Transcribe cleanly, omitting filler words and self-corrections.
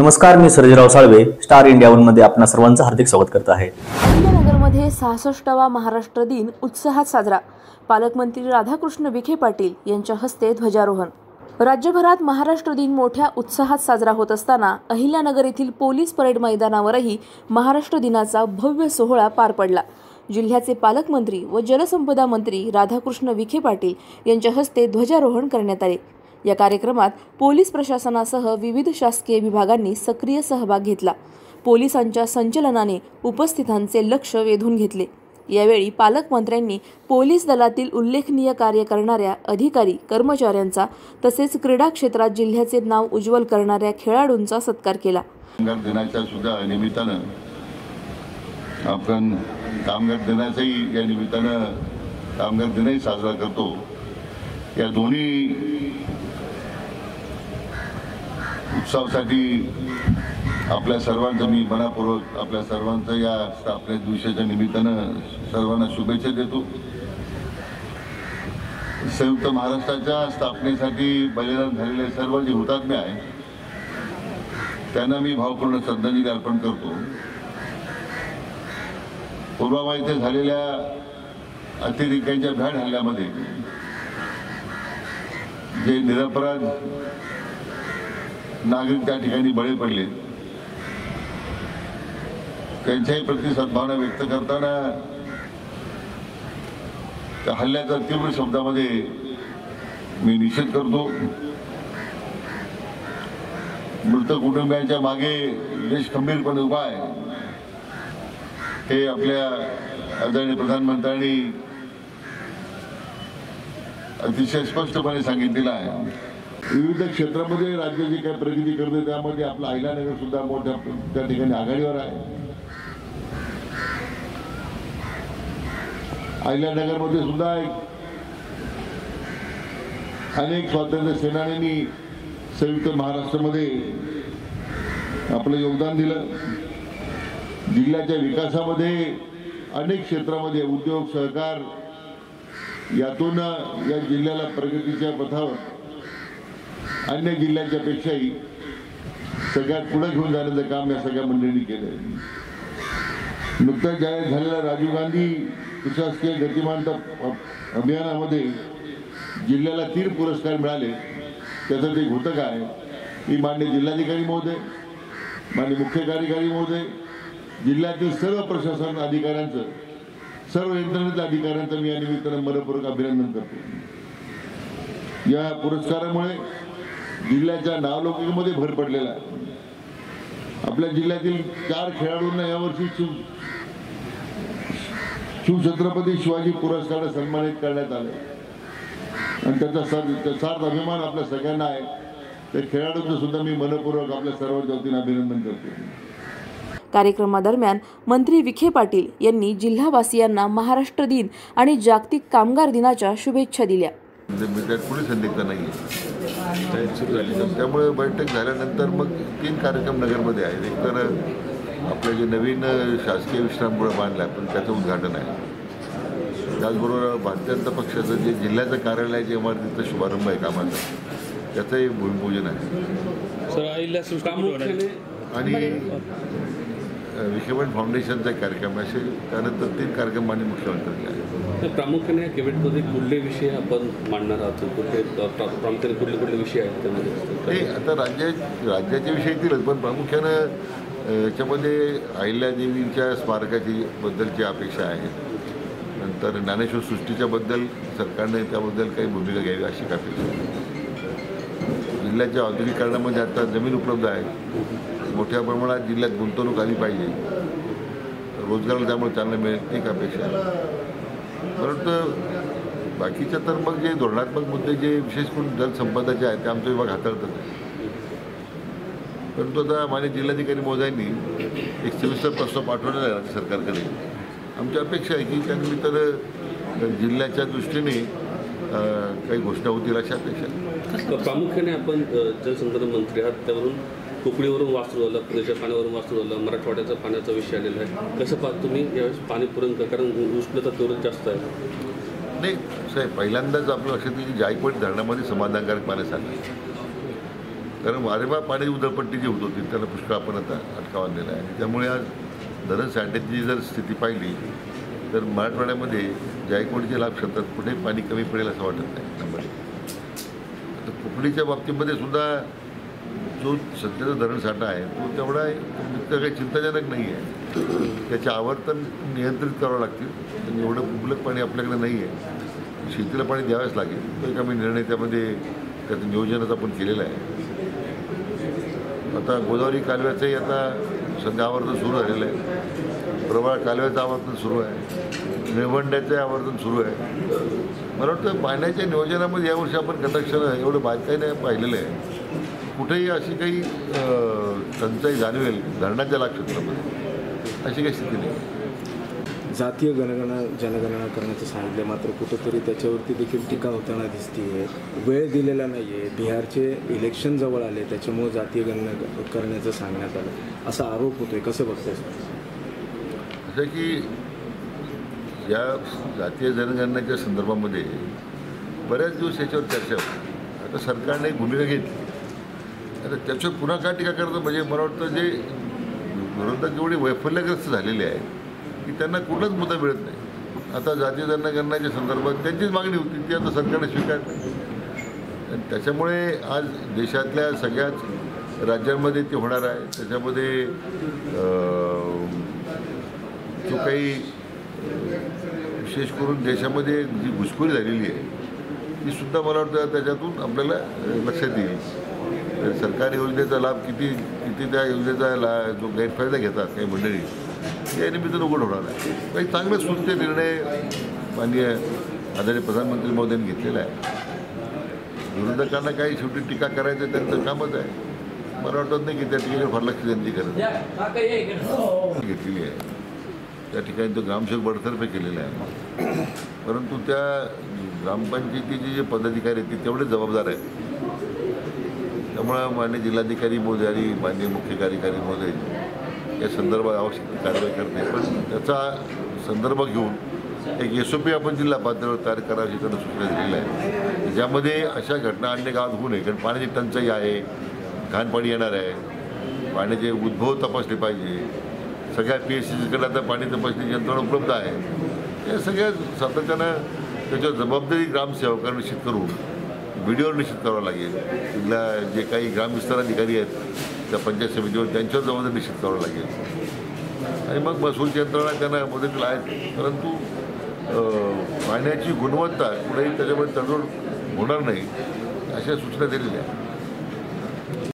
नमस्कार, मी Sarjerao Salve, Star India One मध्ये आपणा सर्वांचं हार्दिक स्वागत करत आहे। अहिल्यानगरमध्ये 66वा महाराष्ट्र दिन उत्साहात साजरा। पालकमंत्री राधाकृष्ण विखे पाटील यांच्या हस्ते ध्वजारोहण। राज्यभरात महाराष्ट्र दिन मोठ्या उत्साहात साजरा होत असताना अहिल्यानगर येथील पोलीस परेड मैदानावरही महाराष्ट्र दिनाचा भव्य सोहळा पार पडला। जिल्ह्याचे पालकमंत्री व जलसंपदा मंत्री राधाकृष्ण विखे पाटील यांच्या हस्ते ध्वजारोहण करण्यात आले। या कार्यक्रमात पोलीस प्रशासनासह विविध शासकीय विभागांनी सक्रिय सहभाग घेतला। पोलिसांच्या संचलनाने उपस्थितांचे लक्ष वेधून घेतले। यावेळी पालकमंत्र्यांनी पोलीस दलातील उल्लेखनीय कार्य करणाऱ्या अधिकारी कर्मचाऱ्यांचा तसेच क्रीडा क्षेत्रात जिल्ह्याचे नाव उज्ज्वल करणाऱ्या खेळाडूंचा सत्कार केला। कामगार दिनाच्या सुद्धा निमित्तानं आपण कामगार दिनाचाही या निमित्तानं कामगार दिनही साजरा करतो। या दोन्ही उत्सवासाठी आपल्या सर्वांचं मी मनापूर्वक आपल्या सर्वांचं या स्थापने दिवसाच्या निमित्तानं सर्वांना शुभेच्छा देतो। संयुक्त महाराष्ट्राच्या स्थापनेसाठी बलिदान झालेले सर्व जे हुतात्मे आहेत त्यांना मी भावपूर्ण श्रद्धांजली अर्पण करतो। पुलवामा येथे झालेल्या अतिरेक्यांच्या भ्याड हल्ल्यामध्ये जे निरपराध नागरिक त्या ठिकाणी बळी पडले त्यांच्याही प्रति सद्भावना व्यक्त करताना त्या हल्ल्याचा तीव्र शब्दामध्ये मी निषेध करतो। मृत कुटुंबियांच्या मागे देश खंबीरपणे उभा आहे हे आपल्या आदरणीय प्रधानमंत्र्यांनी अतिशय स्पष्टपणे सांगितलेलं आहे। विविध क्षेत्रामध्ये राज्य जी काही प्रगती करते त्यामध्ये आपलं अहिल्यानगर सुद्धा मोठ्या त्या ठिकाणी आघाडीवर आहे। अहिल्यानगरमध्ये सुद्धा अनेक स्वातंत्र्य सेनानींनी संयुक्त महाराष्ट्रामध्ये आपलं योगदान दिलं। जिल्ह्याच्या विकासामध्ये अनेक क्षेत्रामध्ये उद्योग सहकार यातून या जिल्ह्याला प्रगतीच्या पथावर अन्य जिल्ह्यांच्या पेक्षाही सगळ्यात पुढे घेऊन जाण्याचं काम या सगळ्या मंडळींनी केलं। नुकताच जाहीर झालेल्या राजीव गांधी प्रशासकीय गतिमानता अभियानामध्ये जिल्ह्याला 3 पुरस्कार मिळाले। त्याचं ते घोतक आहे की माननीय जिल्हाधिकारी महोदय, माननीय मुख्य कार्यकारी महोदय, जिल्ह्यातील सर्व प्रशासन अधिकाऱ्यांचं, सर्व यंत्रणेतल्या अधिकाऱ्यांचं मी या निमित्तानं मनपूर्वक अभिनंदन करतो। या पुरस्कारामुळे जिल्ह्याच्या नावलौकिकामध्ये भर पडलेला आहे। आपल्या जिल्ह्यातील 4 खेळाडूंना यावर्षी शिवछत्रपती शिवाजी पुरस्काराने सन्मानित करण्यात आले आणि त्याचा सार्थ अभिमान आपल्या सगळ्यांना आहे। त्या खेळाडूंचं सुद्धा मी मनपूर्वक आपल्या सर्वांच्या वतीने अभिनंदन करतो। कार्यक्रमादरम्यान मंत्री विखे पाटील यांनी जिल्हावासियांना महाराष्ट्र दिन आणि जागतिक कामगार दिनाच्या शुभेच्छा दिल्या। कुणी संदिग्ध नाही त्यामुळे बैठक झाल्यानंतर मग 3 कार्यक्रम नगरमध्ये आहेत। एक तर आपलं जे नवीन शासकीय विश्रामगृह बांधलं पण त्याचं उद्घाटन आहे। त्याचबरोबर भारतीय जनता पक्षाचं जे जिल्ह्याचं कार्यालयाच्या इमारतीचा शुभारंभ आहे कामाचा त्याचंही भूमिपूजन आहे आणि विखेपाटील फाउंडेशनचा एक कार्यक्रम असे त्यानंतर 3 कार्यक्रम माननीय मुख्यमंत्र्यांनी आहे। प्रामुख्याने केबिनेटमध्ये कुठले विषय आपण मांडणार आहोत, कुठले प्रामुख्याने कुठले विषय आहेत त्यामध्ये? आता राज्याचे विषय येतीलच पण प्रामुख्यानं याच्यामध्ये अहिल्यादेवींच्या स्मारकाची बद्दलची अपेक्षा आहे। नंतर ज्ञानेश्वर सृष्टीच्या बद्दल सरकारने त्याबद्दल काही भूमिका घ्यावी अशी अपेक्षा आहे। जिल्ह्याच्या औद्योगिकीकरणामध्ये आता जमीन उपलब्ध आहे, मोठ्या प्रमाणात जिल्ह्यात गुंतवणूक आली पाहिजे, रोजगाराला त्यामुळे चालना मिळेल ती अपेक्षा आहे। परंतु बाकीच्या तर मग जे धोरणात्मक मुद्दे जे विशेष करून जलसंपदाचे आहेत ते आमचा विभाग हाताळतात आहे। परंतु आता माननीय जिल्हाधिकारी महोदयांनी एक सविस्तर प्रस्ताव पाठवलेला आहे राज्य सरकारकडे। आमची अपेक्षा आहे की त्यानिमित्तानं जिल्ह्याच्या दृष्टीने काही घोषणा होतील अशी अपेक्षा आहे। प्रामुख्याने आपण जलसंपदा मंत्री आहात, त्यावरून कोकणीवरून वास्तू झालं, पुण्याच्या पाण्यावरून वास्तू झालं, मराठवाड्याचा पाण्याचा विषय आलेला आहे। कसं पाहत तुम्ही यावेळेस पाणी पुरवठा कारण उष्णता तेवढं जास्त आहे? नाही साहेब, पहिल्यांदाच आपलं लक्षात येईल की जायकवाडी धरणामध्ये समाधानकारक पाणी साठलं कारण वारेमार पाण्याची उधळपट्टी जी होत होती त्याला पुष्कळ आपण आता अटकाव आणलेला आहे. आणि त्यामुळे आज धरण साठ्याची जर स्थिती पाहिली तर मराठवाड्यामध्ये जायकवाडीचे लाभ क्षेत्रात कुठेही पाणी कमी पडेल असं वाटत नाही. नंबर आता कोकणीच्या बाबतीमध्ये सुद्धा जो सध्याचा धरण साठा आहे तो तेवढा तितका काही चिंताजनक नाही आहे. त्याचे आवर्तन नियंत्रित करावं लागतील आणि एवढं मुबलक पाणी आपल्याकडे नाही आहे. शेतीला पाणी द्यावंच लागेल. तो एक आम्ही निर्णय त्यामध्ये त्याचं नियोजनच आपण केलेलं आहे. आता गोदावरी कालव्याचंही आता सध्या आवर्तन सुरू झालेलं आहे. प्रवाळ कालव्याचं आवर्तन सुरू आहे. निळवंड्याचं आवर्तन सुरू आहे. मला वाटतं पाण्याच्या नियोजनामध्ये यावर्षी आपण कटाक्षानं एवढं बारकाईने पाहिलेलं आहे. कुठेही अशी काही टंचाई जाणवेल धरणाच्या क्षेत्रामध्ये अशी काही स्थिती नाही. जातीय जनगणना करण्याचं सांगितलं, मात्र कुठंतरी त्याच्यावरती देखील टीका होताना दिसते. वेळ दिलेला नाही आहे. बिहारचे इलेक्शन जवळ आले त्याच्यामुळे जातीय गणना करण्याचं सांगण्यात आलं असा आरोप होतोय. कसं बघताय सर? असं की या जातीय जनगणनेच्या संदर्भामध्ये बऱ्याच दिवस याच्यावर चर्चा होती. आता सरकारने एक भूमिका घेतली. आता त्याच्यावर पुन्हा का टीका करतं म्हणजे मला वाटतं जे विरोधक एवढे वैफल्यग्रस्त झालेले आहेत की त्यांना कुठलाच मुद्दा मिळत नाही. आता जातीय जनगणनेच्या संदर्भात त्यांचीच मागणी होती ती आता सरकारने स्वीकारली. आणि त्याच्यामुळे आज देशातल्या सगळ्याच राज्यांमध्ये ते होणार आहे. त्याच्यामध्ये जो काही विशेष करून देशामध्ये जी घुसखोरी झालेली आहे ती सुद्धा मला वाटतं त्याच्यातून आपल्याला लक्षात येईल. सरकारी योजनेचा लाभ किती त्या योजनेचा जो गैरफायदा घेतात काही मंडळी या निमित्तानं उघड होणार आहे. काही चांगले सुचते निर्णय माननीय आदरणीय प्रधानमंत्री मोदींनी घेतलेला आहे. विरोधकांना काही शेवटी टीका करायचं त्यांचं कामच आहे. मला वाटत नाही की त्या ठिकाणी फार लक्ष त्यांची गरज घेतलेली आहे. त्या ठिकाणी तो ग्रामसेवक बडतर्फे केलेला आहे. परंतु त्या ग्रामपंचायतीचे जे पदाधिकारी आहेत ते तेवढेच जबाबदार आहेत. त्यामुळं माननीय जिल्हाधिकारी महोदय आणि माननीय मुख्य कार्यकारी महोदय या संदर्भात आवश्यक कारवाई करते. पण त्याचा संदर्भ घेऊन एक SOP आपण जिल्हा पातळीवर तयार करावी त्यानं सूचना दिलेल्या आहे. ज्यामध्ये अशा घटना अन्य गावात होऊ नये. कारण पाण्याची टंचाई आहे, घाण पाणी येणार आहे, पाण्याचे उद्भव तपासले पाहिजे. सगळ्या PSCकडे आता पाणी तपासणी यंत्रणा उपलब्ध आहे. या सगळ्या सातत्यानं त्याच्यावर जबाबदारी ग्रामसेवकांना निश्चित करून व्हिडिओवर निश्चित करावं लागेल. तिथल्या जे काही ग्रामविस्तार अधिकारी आहेत त्या पंचायत समितीवर त्यांच्यावर जबाबदारी निश्चित करावं लागेल. आणि मग महसूलची यंत्रणा त्यांना मदतीला आहेत. परंतु पाण्याची गुणवत्ता कुठेही त्याच्यामध्ये तडजोड होणार नाही अशा सूचना दिलेल्या आहेत.